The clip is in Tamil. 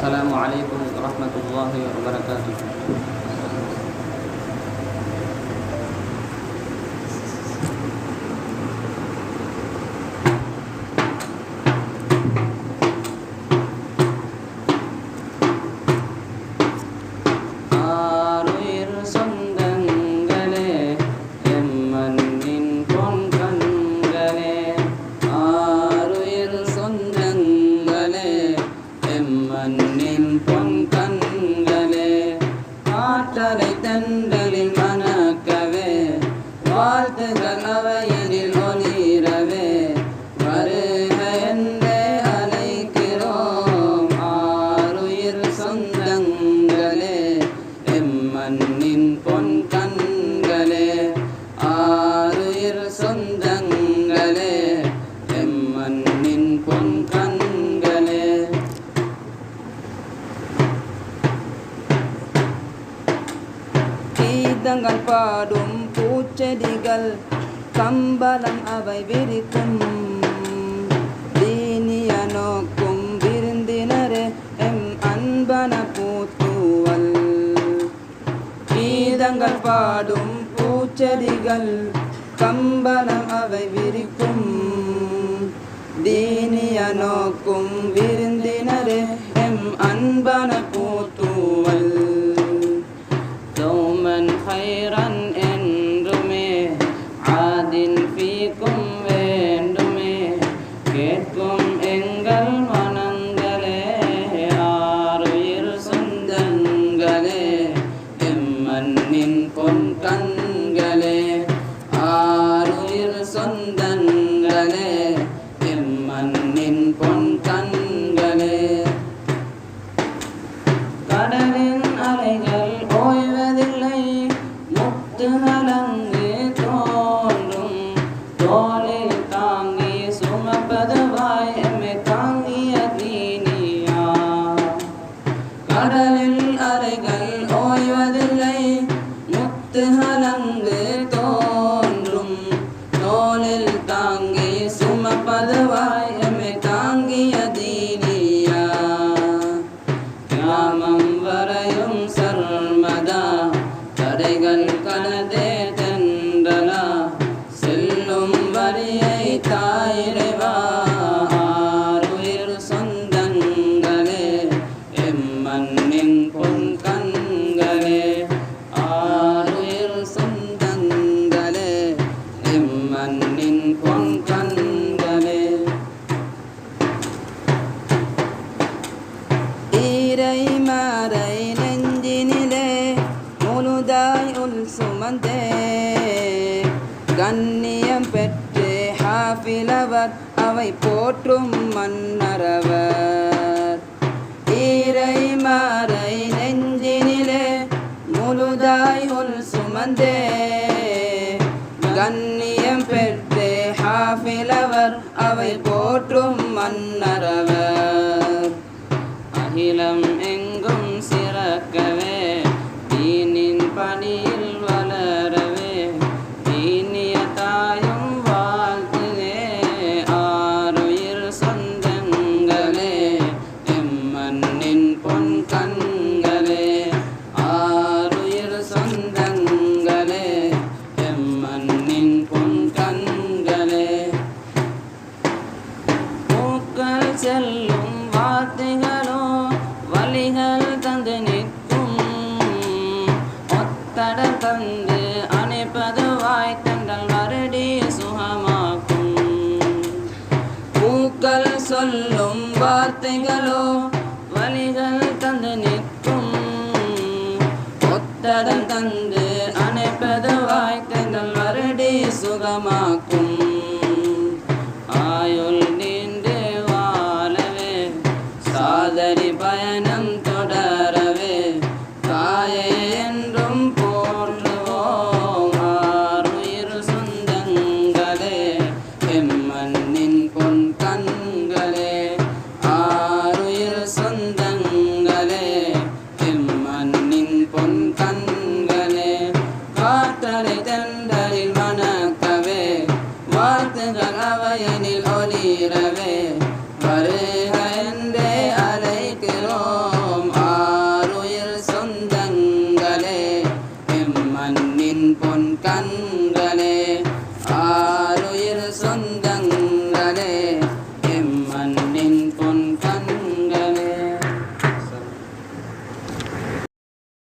Assalamualaikum warahmatullahi wabarakatuh. தந்தலில் மணக்கவே வாழ்த்துகள் அவையனில் ஒளிரவே வருக என்றே அழைக்கிறோம். ஆருயிர் சொந்தங்களே எம்மண்ணின் பொன் கண்களே, ஆருயிர் சொந்தங்களே எம்மண்ணின் பொன் கண்களே. கீதங்கள் பாடும் பூச்செடிகள் கம்பளம் அவை விரிக்கும், தீனிய நோக்கும் விருந்தினரே எம் அன்பன பூத்துவல். கீதங்கள் பாடும் பூச்செடிகள் கம்பளம் அவை விரிக்கும், தீனிய நோக்கும் விருந்தினரே எம் அன்பன பூத்துவல். தௌமன் ஹைரன் என்றுமே ஆதின் ஃபீக்கும் வேண்டுமே, கேட்கும் எங்கள் மனங்களே ஆருயிர் சொந்தங்களே எம்மண்ணின் பொன் கண்களே, ஆருயிர் சொந்தங்களே எம்மண்ணின் பொன் கண்களே. கடலின் அலைகள் ஓய்வதில்லை, முத்து நலங்கு தோன்றும் தோளில் தாங்கி சுமப்பதுவாய் எம்மை தாங்கிய தீனியா. கடலில் அலைகள் ஓய்வதில்லை, முத்து நலங்கு தோன்றும் தோளில் தாங்கி சுமப்பதுவாய் எம்மை தாங்கிய தீனியா. கிராமம் வரையும் சர்மதா தடைகள் கனதே தென்றலா, செல்லும் வரியை தாயிரைவா. ஆருயிர் சொந்தங்களே எம்மண்ணின் பொன் கண்களே, ஆருயிர் சொந்தங்களே எம்மண்ணின் பொன் கண்களே. ஈரை மாரை நெஞ்சினிலே முழுதாய் உள் சுமந்தே, கண்ணியம் பெற்று ஹாஃபிலவர் அவை போற்றும் மன்னரவர். ஈரை மாரை நெஞ்சினிலே முழுதாய் உள் சுமந்தே, கண்ணியம் பெற்று ஹாஃபிலவர் அவை போற்றும் மன்னரவர். அகிலம் எங்கும் சிறக்கவே தீனின் பணியில் வளரவே, தீனிய தாயும் வாழ்த்துவே ஆருயிர் சொந்தங்களே எம்மண்ணின் பொன் கண்களே, ஆருயிர் சொந்தங்களே எம்மண்ணின் பொன் கண்களே. பூக்கள் செல்லும் வார்த்தைகளோ வலிகள் தந்து நிற்கும், ஒத்தடல் தந்து அணைப்பதுவாய் தண்டல் வருடி சுகமாக்கும். பூக்கள் சொல்லும் வார்த்தைகளோ வலிகள் தந்து நிற்கும், ஒத்தடல் தந்து அணைப்பதுவாய் தண்டல் வருடி சுகமாக்கும். ஆயுள் நீண்டு வாழவே சாதனை பயணம் தொடரவே, தாயே என்றும் போற்றுவோம். ஆருயிர் சொந்தங்களே எம்மண்ணின் பொன் கண்களே, ஆருயிர் சொந்தங்களே எம்மண்ணின் பொன் கண்களே. காற்றலை தென்றலில் மணக்கவே வாழ்த்துகள் அவையனில் ஒளிரவே வருக என்றே அழைக்கிறோம். கண்